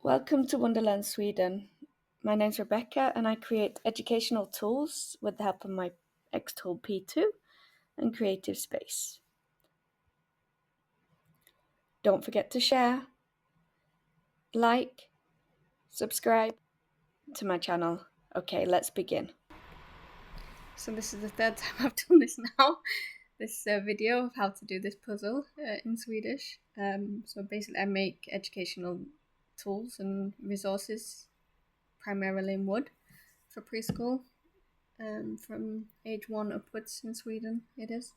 Welcome to Wonderland Sweden. My name's Rebecca and I create educational tools with the help of my XTool P2 and Creative Space. Don't forget to share, like, subscribe to my channel. Okay, let's begin. So this is the third time I've done this now, this video of how to do this puzzle in Swedish. So basically I make educational tools and resources primarily in wood for preschool, from age 1 upwards in Sweden it is.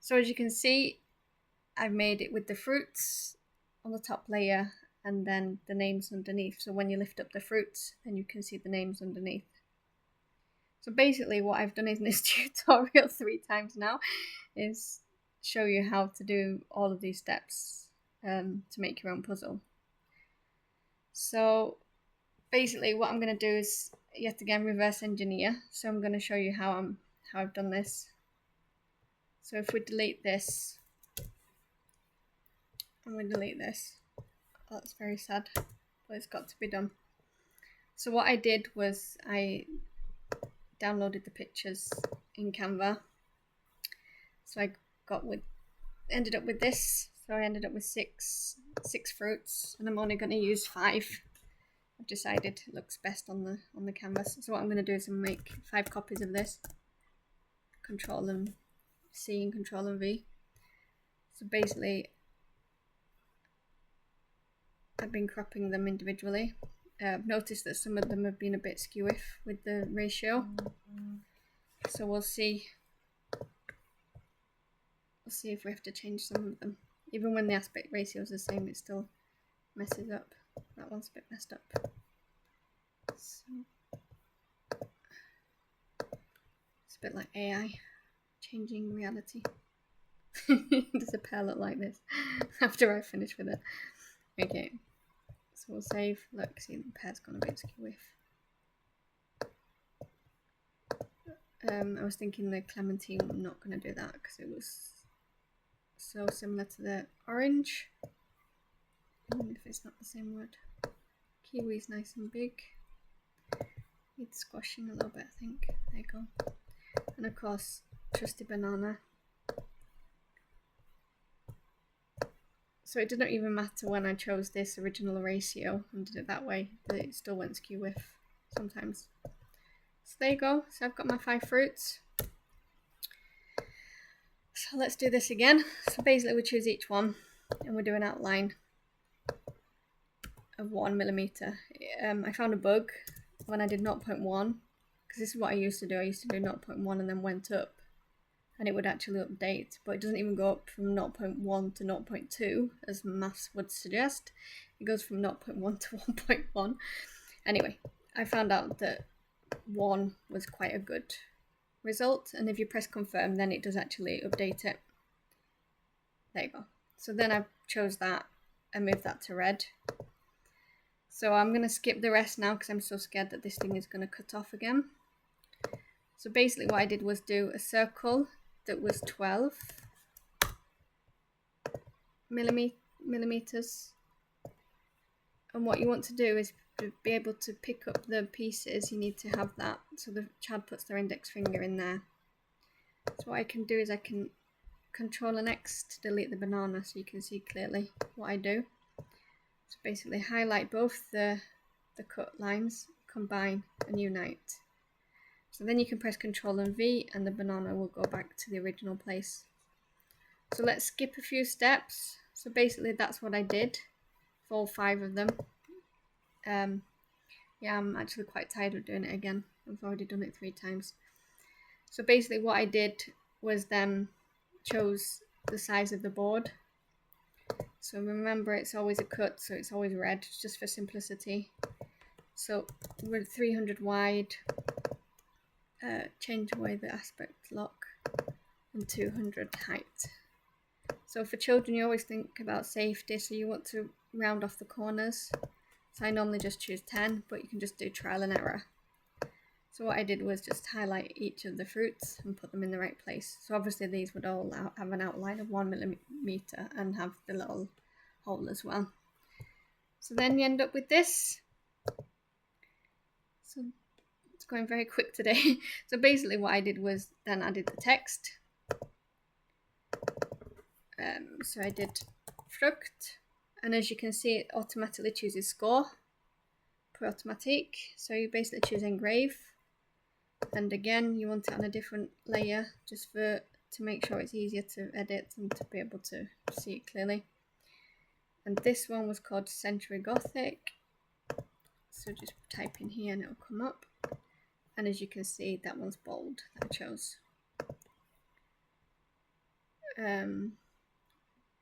So as you can see, I've made it with the fruits on the top layer and then the names underneath. So when you lift up the fruits, then you can see the names underneath. So basically what I've done in this tutorial 3 times now is show you how to do all of these steps to make your own puzzle. So basically what I'm going to do is yet again reverse engineer. So I'm going to show you how I've done this. So if we delete this, and we delete this, oh, that's very sad, but it's got to be done. So what I did was I downloaded the pictures in Canva. So I ended up with this. So I ended up with six fruits, and I'm only going to use 5. I've decided it looks best on the canvas. So what I'm going to do is make 5 copies of this. Control and C and Control and V. So basically, I've been cropping them individually. I've noticed that some of them have been a bit skewy with the ratio. So we'll see. We'll see if we have to change some of them. Even when the aspect ratio is the same, it still messes up. That one's a bit messed up. So it's a bit like AI changing reality. Does a pear look like this after I finish with it? Okay, so we'll save. Look, see, the pear's gone a bit skewy. I was thinking the clementine, I'm not going to do that because it was so similar to the orange. Even if it's not the same word. Kiwi is nice and big. Needs squashing a little bit, I think. There you go. And of course, trusty banana. So it didn't even matter when I chose this original ratio and did it that way, that it still went skew with sometimes. So there you go. So I've got my 5 fruits. So let's do this again. So basically we choose each one and we do an outline of 1mm. I found a bug when I did 0.1, because this is what I used to do. I used to do 0.1 and then went up, and it would actually update, but it doesn't even go up from 0.1 to 0.2 as maths would suggest. It goes from 0.1 to 1.1. Anyway, I found out that 1 was quite a good result, and if you press confirm, then it does actually update it. There you go. So then I chose that and moved that to red. So I'm going to skip the rest now because I'm so scared that this thing is going to cut off again. So basically what I did was do a circle that was 12 millimeters. And what you want to do is to be able to pick up the pieces, you need to have that. So the child puts their index finger in there. So what I can do is I can Control and X to delete the banana so you can see clearly what I do. So basically highlight both the cut lines, combine and unite. So then you can press Control and V and the banana will go back to the original place. So let's skip a few steps. So basically that's what I did for all 5 of them. Yeah, I'm actually quite tired of doing it again. I've already done it 3 times. So basically what I did was then chose the size of the board. So remember, it's always a cut, so it's always red, just for simplicity. So we're 300 wide, change away the aspect lock, and 200 height. So for children, you always think about safety, so you want to round off the corners. So I normally just choose 10, but you can just do trial and error. So what I did was just highlight each of the fruits and put them in the right place. So obviously these would all have an outline of 1mm and have the little hole as well. So then you end up with this. So it's going very quick today. So basically what I did was then added the text. So I did fruct, and as you can see it automatically chooses score per automatic. So you basically choose engrave, and again you want it on a different layer just to make sure it's easier to edit and to be able to see it clearly. And this one was called Century Gothic, so just type in here and it'll come up, and as you can see that one's bold that I chose.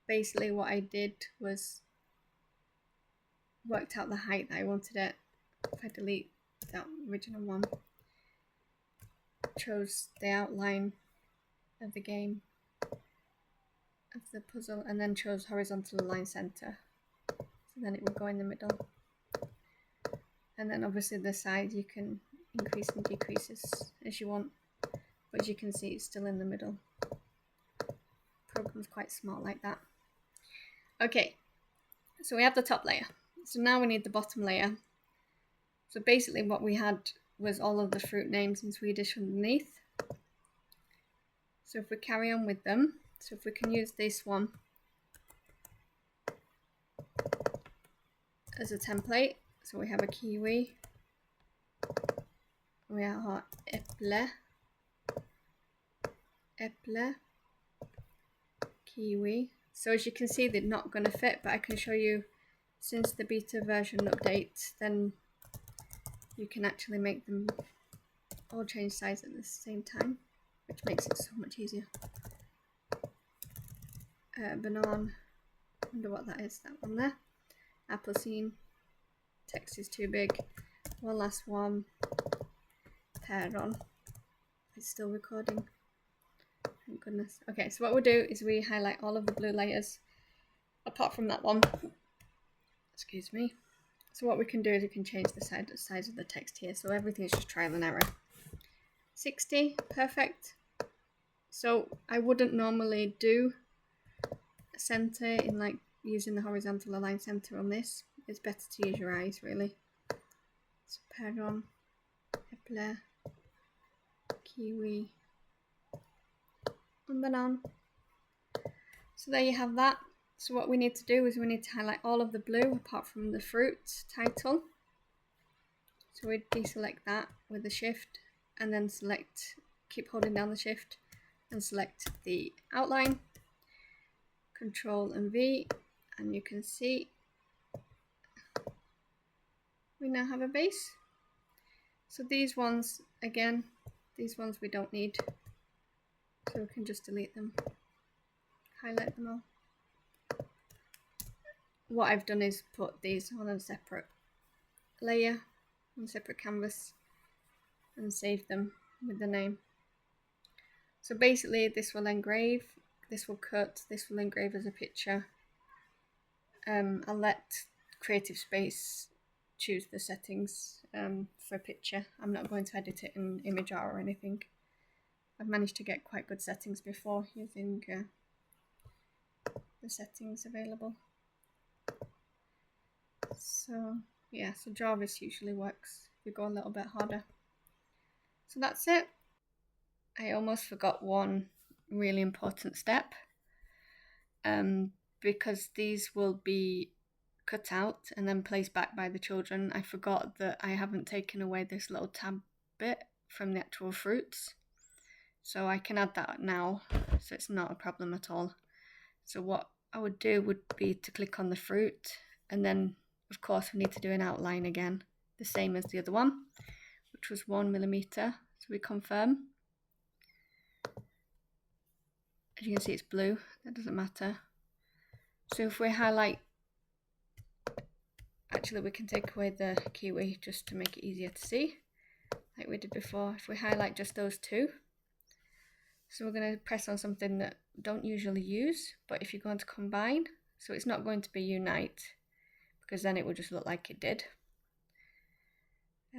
Basically what I did was worked out the height that I wanted it. If I delete that original one, chose the outline of the game, of the puzzle, and then chose horizontal align center, so then it would go in the middle. And then obviously the size you can increase and decrease as you want, but as you can see it's still in the middle. Program's quite smart like that. Okay, so we have the top layer, so now we need the bottom layer. So basically what we had was all of the fruit names in Swedish underneath. So if we carry on with them, so if we can use this one as a template, so we have a kiwi, we have äpple, kiwi. So as you can see they're not going to fit, but I can show you since the beta version update, then you can actually make them all change size at the same time, which makes it so much easier. Banana, I wonder what that is, that one there. Appelsine, text is too big. One last one, päron. It's still recording, thank goodness. Okay, so what we'll do is we highlight all of the blue layers apart from that one, excuse me. So what we can do is we can change the size of the text here, so everything is just trial and error. 60, perfect. So I wouldn't normally do a center in like using the horizontal align center on this. It's better to use your eyes really. So päron, äpple, kiwi, and banana. So there you have that. So what we need to do is we need to highlight all of the blue apart from the fruit title. So we deselect that with the shift and then select, keep holding down the shift and select the outline, Control and V, and you can see we now have a base. So these ones, again, these ones we don't need, so we can just delete them, highlight them all. What I've done is put these on a separate layer, on a separate canvas, and save them with the name. So basically this will engrave, this will cut, this will engrave as a picture. I'll let Creative Space choose the settings for a picture. I'm not going to edit it in Imager or anything. I've managed to get quite good settings before using the settings available. So yeah, so Jarvis usually works if you go a little bit harder. So that's it. I almost forgot one really important step, because these will be cut out and then placed back by the children. I forgot that I haven't taken away this little tab bit from the actual fruits, so I can add that now, so it's not a problem at all. So what I would do would be to click on the fruit, and then of course we need to do an outline again, the same as the other one, which was 1mm. So we confirm. As you can see it's blue, that doesn't matter. So if we highlight, actually we can take away the kiwi just to make it easier to see, like we did before. If we highlight just those two, so we're going to press on something that we don't usually use, but if you're going to combine, so it's not going to be unite, because then it will just look like it did.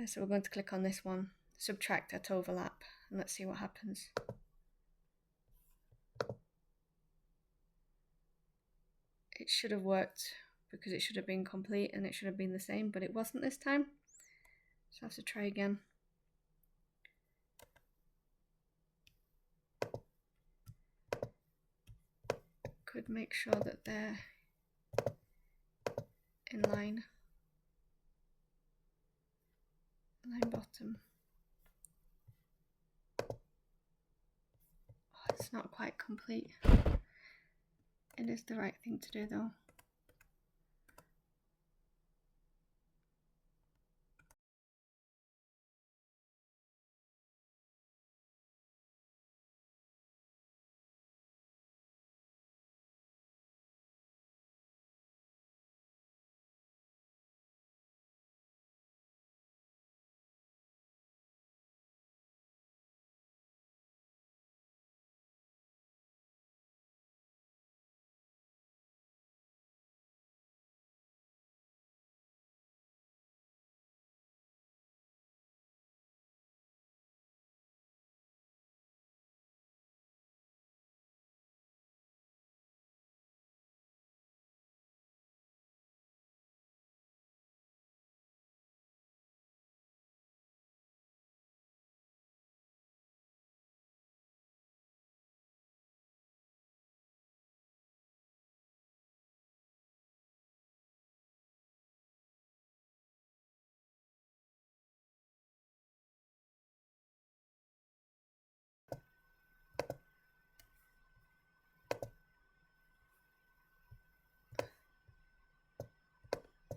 So we're going to click on this one, subtract at overlap, and let's see what happens. It should have worked because it should have been complete and it should have been the same, but it wasn't this time. So I have to try again. Could make sure that they're in line bottom. Oh, it's not quite complete. It is the right thing to do though.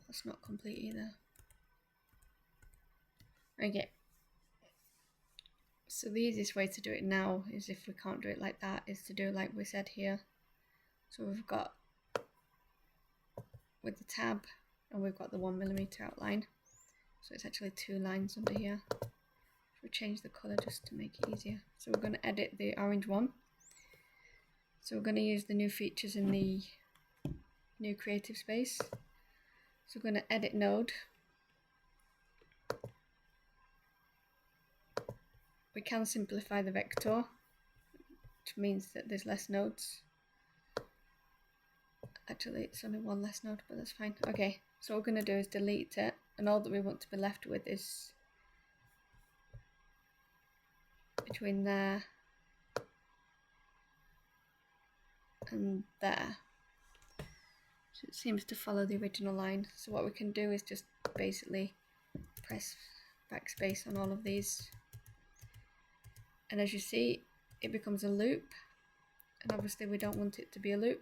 That's not complete either. Okay. So the easiest way to do it now is, if we can't do it like that, is to do like we said here. So we've got with the tab and we've got the 1mm outline. So it's actually 2 lines under here. We change the color just to make it easier. So we're going to edit the orange one. So we're going to use the new features in the new creative space. So we're going to edit node. We can simplify the vector, which means that there's less nodes. Actually, it's only 1 less node, but that's fine. Okay, so what we're going to do is delete it, and all that we want to be left with is between there and there. So it seems to follow the original line. So what we can do is just basically press backspace on all of these. And as you see, it becomes a loop. And obviously we don't want it to be a loop.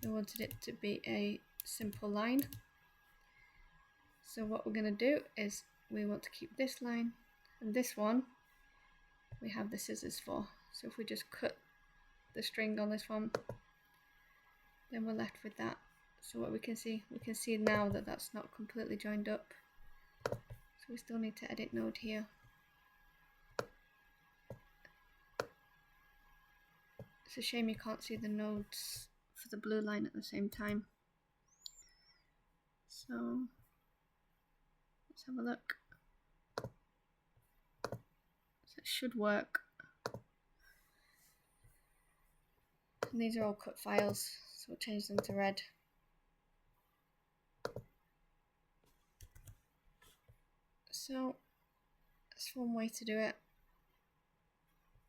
We wanted it to be a simple line. So what we're going to do is we want to keep this line, and this one we have the scissors for. So if we just cut the string on this one, then we're left with that. So what we can see now that that's not completely joined up. So we still need to edit node here. It's a shame you can't see the nodes for the blue line at the same time. So let's have a look. So it should work. And these are all cut files, so we'll change them to red. So that's one way to do it.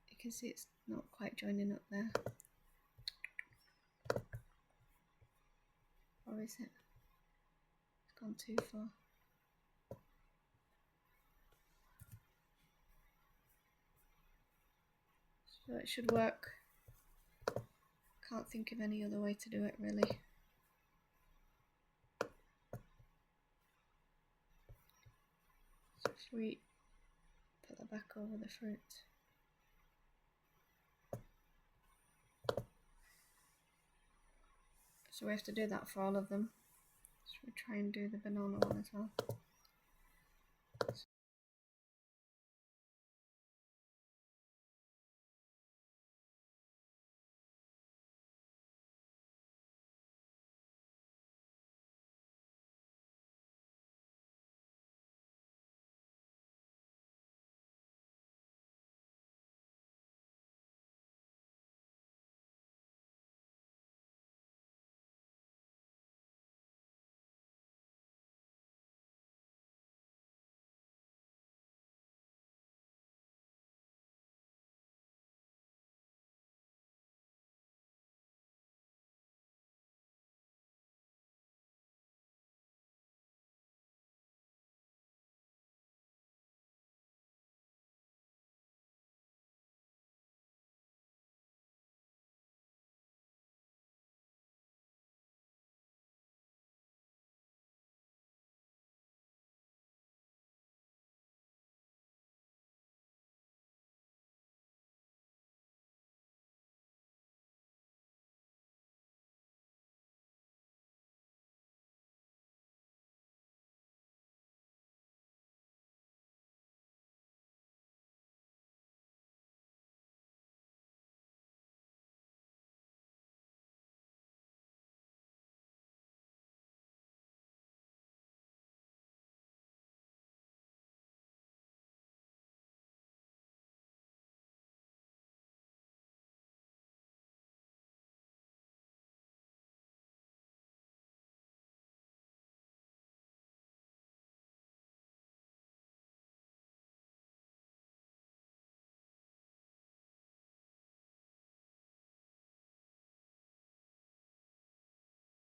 You can see it's not quite joining up there. Or is it? It's gone too far. So it should work. Can't think of any other way to do it really. So if we put that back over the fruit. So we have to do that for all of them. So we try and do the banana one as well.